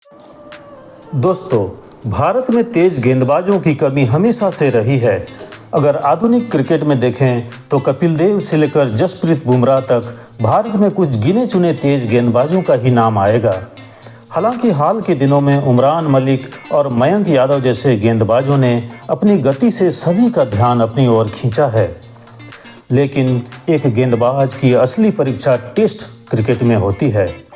दोस्तों, भारत में तेज गेंदबाजों की कमी हमेशा से रही है। अगर आधुनिक क्रिकेट में देखें तो कपिल देव से लेकर जसप्रीत बुमराह तक भारत में कुछ गिने चुने तेज गेंदबाजों का ही नाम आएगा। हालांकि हाल के दिनों में उमरान मलिक और मयंक यादव जैसे गेंदबाजों ने अपनी गति से सभी का ध्यान अपनी ओर खींचा है। लेकिन एक गेंदबाज की असली परीक्षा टेस्ट क्रिकेट में होती है,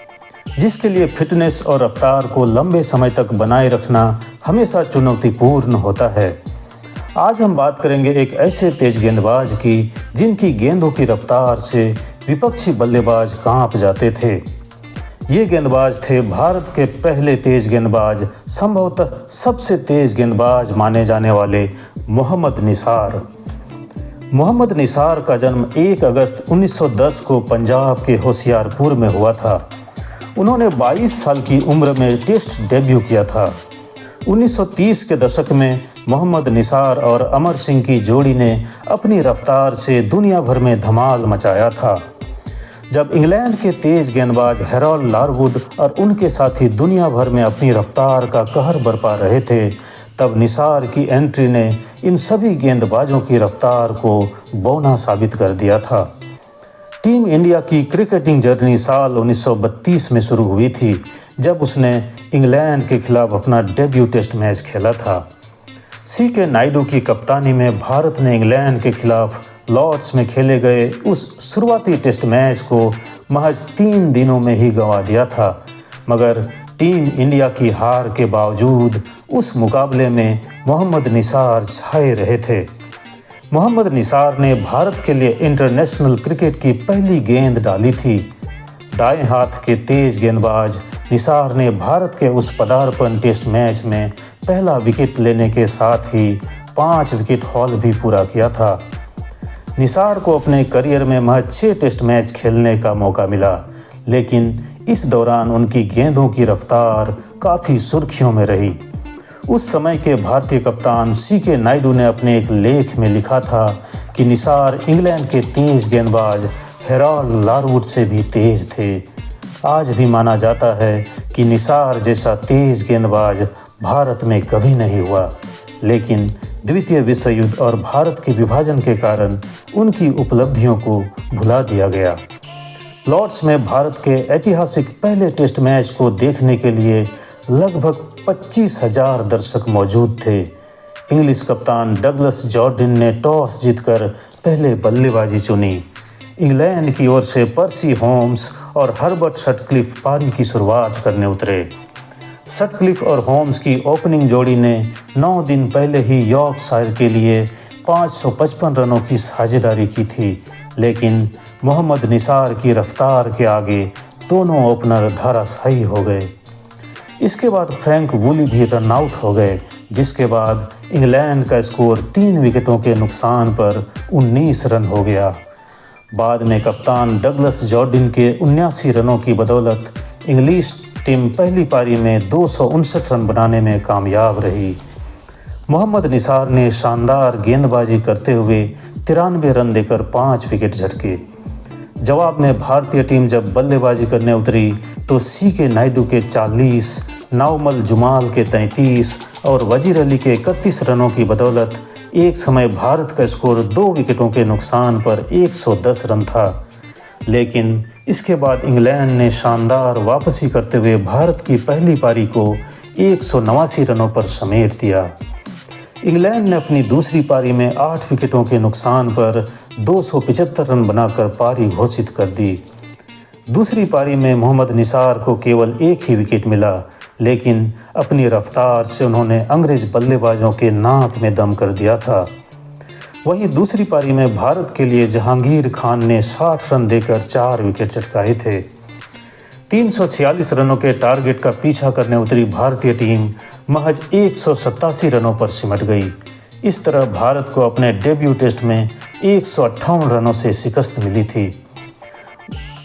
जिसके लिए फिटनेस और रफ्तार को लंबे समय तक बनाए रखना हमेशा चुनौतीपूर्ण होता है। आज हम बात करेंगे एक ऐसे तेज गेंदबाज की जिनकी गेंदों की रफ्तार से विपक्षी बल्लेबाज कांप जाते थे। ये गेंदबाज थे भारत के पहले तेज गेंदबाज, संभवतः सबसे तेज गेंदबाज माने जाने वाले मोहम्मद निसार। मोहम्मद निसार का जन्म 1 अगस्त 1910 को पंजाब के होशियारपुर में हुआ था। उन्होंने 22 साल की उम्र में टेस्ट डेब्यू किया था। 1930 के दशक में मोहम्मद निसार और अमर सिंह की जोड़ी ने अपनी रफ्तार से दुनिया भर में धमाल मचाया था। जब इंग्लैंड के तेज गेंदबाज हैरोल्ड लारवुड और उनके साथी दुनिया भर में अपनी रफ्तार का कहर बरपा रहे थे, तब निसार की एंट्री ने इन सभी गेंदबाजों की रफ्तार को बौना साबित कर दिया था। टीम इंडिया की क्रिकेटिंग जर्नी साल 1932 में शुरू हुई थी, जब उसने इंग्लैंड के खिलाफ अपना डेब्यू टेस्ट मैच खेला था। सीके नायडू की कप्तानी में भारत ने इंग्लैंड के खिलाफ लॉर्ड्स में खेले गए उस शुरुआती टेस्ट मैच को महज 3 दिनों में ही गंवा दिया था। मगर टीम इंडिया की हार के बावजूद उस मुकाबले में मोहम्मद निसार छाए रहे थे। मोहम्मद निसार ने भारत के लिए इंटरनेशनल क्रिकेट की पहली गेंद डाली थी। दाएं हाथ के तेज गेंदबाज निसार ने भारत के उस पदार्पण टेस्ट मैच में पहला विकेट लेने के साथ ही 5 विकेट हॉल भी पूरा किया था। निसार को अपने करियर में महज 6 टेस्ट मैच खेलने का मौका मिला, लेकिन इस दौरान उनकी गेंदों की रफ्तार काफ़ी सुर्खियों में रही। उस समय के भारतीय कप्तान सीके नायडू ने अपने एक लेख में लिखा था कि निसार इंग्लैंड के तेज गेंदबाज हैरोल्ड लारवुड से भी तेज थे। आज भी माना जाता है कि निसार जैसा तेज गेंदबाज भारत में कभी नहीं हुआ, लेकिन द्वितीय विश्व युद्ध और भारत के विभाजन के कारण उनकी उपलब्धियों को भुला दिया गया। लॉर्ड्स में भारत के ऐतिहासिक पहले टेस्ट मैच को देखने के लिए लगभग 25,000 दर्शक मौजूद थे। इंग्लिश कप्तान डगलस जॉर्डिन ने टॉस जीतकर पहले बल्लेबाजी चुनी। इंग्लैंड की ओर से पर्सी होम्स और हर्बर्ट सटक्लिफ पारी की शुरुआत करने उतरे। सटक्लिफ और होम्स की ओपनिंग जोड़ी ने 9 दिन पहले ही यॉर्कशायर के लिए 555 रनों की साझेदारी की थी, लेकिन मोहम्मद निसार की रफ्तार के आगे दोनों ओपनर धराशायी हो गए। इसके बाद फ्रैंक वुली भी रन आउट हो गए, जिसके बाद इंग्लैंड का स्कोर 3 विकेटों के नुकसान पर 19 रन हो गया। बाद में कप्तान डगलस जॉर्डिन के 79 रनों की बदौलत इंग्लिश टीम पहली पारी में 259 रन बनाने में कामयाब रही। मोहम्मद निसार ने शानदार गेंदबाजी करते हुए 93 रन देकर 5 विकेट झटके। जवाब में भारतीय टीम जब बल्लेबाजी करने उतरी तो सीके नायडू के 40, नाउमल जुमाल के 33 और वजीर अली के 31 रनों की बदौलत एक समय भारत का स्कोर 2 विकेटों के नुकसान पर 110 रन था। लेकिन इसके बाद इंग्लैंड ने शानदार वापसी करते हुए भारत की पहली पारी को 189 रनों पर समेट दिया। इंग्लैंड ने अपनी दूसरी पारी में 8 विकेटों के नुकसान पर 275 रन बनाकर पारी घोषित कर दी। दूसरी पारी में मोहम्मद निसार को केवल 1 ही विकेट मिला, लेकिन अपनी रफ्तार से उन्होंने अंग्रेज बल्लेबाजों के नाक में दम कर दिया था। वहीं दूसरी पारी में भारत के लिए जहांगीर खान ने 60 रन देकर 4 विकेट चटकाए थे। 346 रनों के टारगेट का पीछा करने उतरी भारतीय टीम महज 187 रनों पर सिमट गई। इस तरह भारत को अपने डेब्यू टेस्ट में 158 रनों से शिकस्त मिली थी।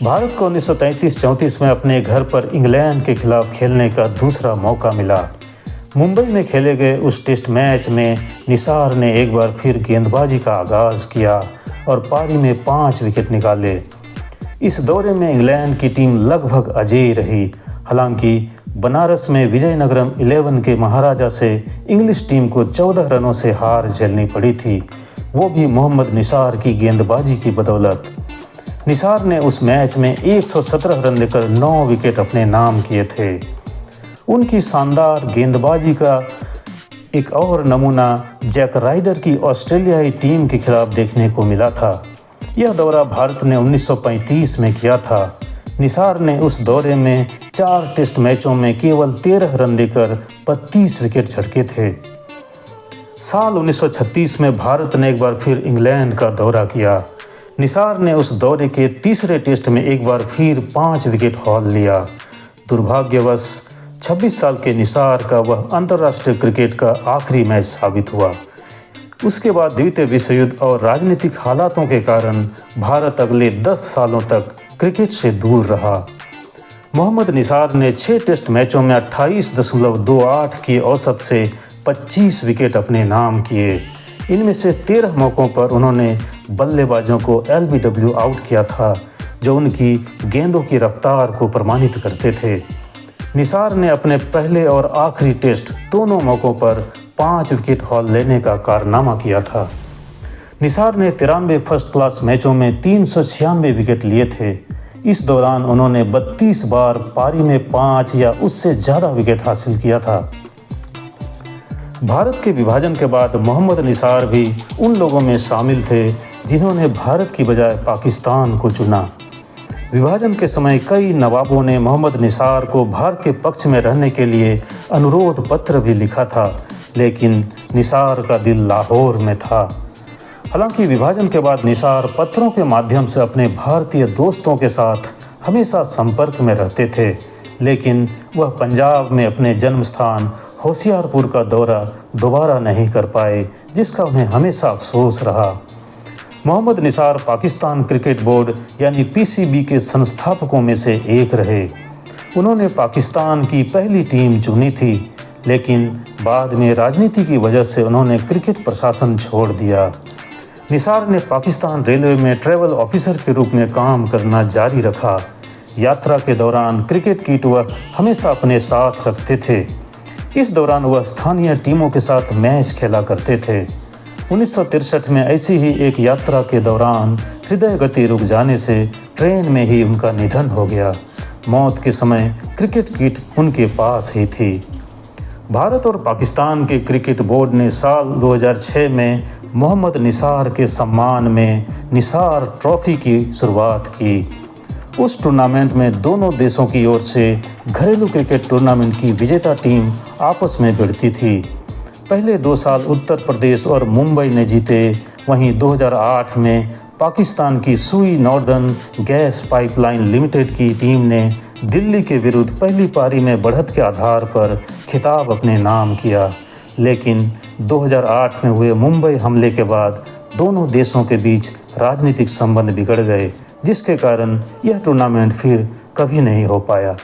भारत को 1933-34 में अपने घर पर इंग्लैंड के खिलाफ खेलने का दूसरा मौका मिला। मुंबई में खेले गए उस टेस्ट मैच में निसार ने एक बार फिर गेंदबाजी का आगाज़ किया और पारी में 5 विकेट निकाले। इस दौरे में इंग्लैंड की टीम लगभग अजेय रही। हालांकि बनारस में विजयनगरम 11 के महाराजा से इंग्लिश टीम को 14 रनों से हार झेलनी पड़ी थी, वो भी मोहम्मद निसार की गेंदबाजी की बदौलत। निसार ने उस मैच में 117 रन देकर 9 विकेट अपने नाम किए थे। उनकी शानदार गेंदबाजी का एक और नमूना जैक राइडर की ऑस्ट्रेलियाई टीम के खिलाफ देखने को मिला था। यह दौरा भारत ने 1935 में किया था। निसार ने उस दौरे में 4 टेस्ट मैचों में केवल 13 रन देकर 32 विकेट झटके थे। साल 1936 में भारत ने एक बार फिर इंग्लैंड का दौरा किया। निसार ने उस दौरे के तीसरे टेस्ट में एक बार फिर 5 विकेट हॉल लिया। दुर्भाग्यवश 26 साल के निसार का वह अंतर्राष्ट्रीय क्रिकेट का आखिरी मैच साबित हुआ। उसके बाद द्वितीय विश्व युद्ध और राजनीतिक हालातों के कारण भारत अगले 10 सालों तक क्रिकेट से दूर रहा। मोहम्मद निसार ने 6 टेस्ट मैचों में 28.28 की औसत से 25 विकेट अपने नाम किए। इनमें से 13 मौक़ों पर उन्होंने बल्लेबाजों को LBW आउट किया था, जो उनकी गेंदों की रफ्तार को प्रमाणित करते थे। निसार ने अपने पहले और आखिरी टेस्ट दोनों मौक़ों पर 5 विकेट हॉल लेने का कारनामा किया था। निसार ने 93 फर्स्ट क्लास मैचों में 396 विकेट लिए थे। इस दौरान उन्होंने 32 बार पारी में 5 या उससे ज़्यादा विकेट हासिल किया था। भारत के विभाजन के बाद मोहम्मद निसार भी उन लोगों में शामिल थे जिन्होंने भारत की बजाय पाकिस्तान को चुना। विभाजन के समय कई नवाबों ने मोहम्मद निसार को भारत के पक्ष में रहने के लिए अनुरोध पत्र भी लिखा था, लेकिन निसार का दिल लाहौर में था। हालांकि विभाजन के बाद निसार पत्रों के माध्यम से अपने भारतीय दोस्तों के साथ हमेशा संपर्क में रहते थे, लेकिन वह पंजाब में अपने जन्म स्थान होशियारपुर का दौरा दोबारा नहीं कर पाए, जिसका उन्हें हमेशा अफसोस रहा। मोहम्मद निसार पाकिस्तान क्रिकेट बोर्ड यानी PCB के संस्थापकों में से एक रहे। उन्होंने पाकिस्तान की पहली टीम चुनी थी, लेकिन बाद में राजनीति की वजह से उन्होंने क्रिकेट प्रशासन छोड़ दिया। निसार ने पाकिस्तान रेलवे में ट्रैवल ऑफिसर के रूप में काम करना जारी रखा। यात्रा के दौरान क्रिकेट किट वह हमेशा अपने साथ रखते थे। इस दौरान वह स्थानीय टीमों के साथ मैच खेला करते थे। 1963 में ऐसी ही एक यात्रा के दौरान हृदय गति रुक जाने से ट्रेन में ही उनका निधन हो गया। मौत के समय क्रिकेट किट उनके पास ही थी। भारत और पाकिस्तान के क्रिकेट बोर्ड ने साल 2006 में मोहम्मद निसार के सम्मान में निसार ट्रॉफी की शुरुआत की। उस टूर्नामेंट में दोनों देशों की ओर से घरेलू क्रिकेट टूर्नामेंट की विजेता टीम आपस में भिड़ती थी। पहले 2 साल उत्तर प्रदेश और मुंबई ने जीते। वहीं 2008 में पाकिस्तान की सुई नॉर्दर्न गैस पाइपलाइन लिमिटेड की टीम ने दिल्ली के विरुद्ध पहली पारी में बढ़त के आधार पर खिताब अपने नाम किया, लेकिन 2008 में हुए मुंबई हमले के बाद दोनों देशों के बीच राजनीतिक संबंध बिगड़ गए, जिसके कारण यह टूर्नामेंट फिर कभी नहीं हो पाया।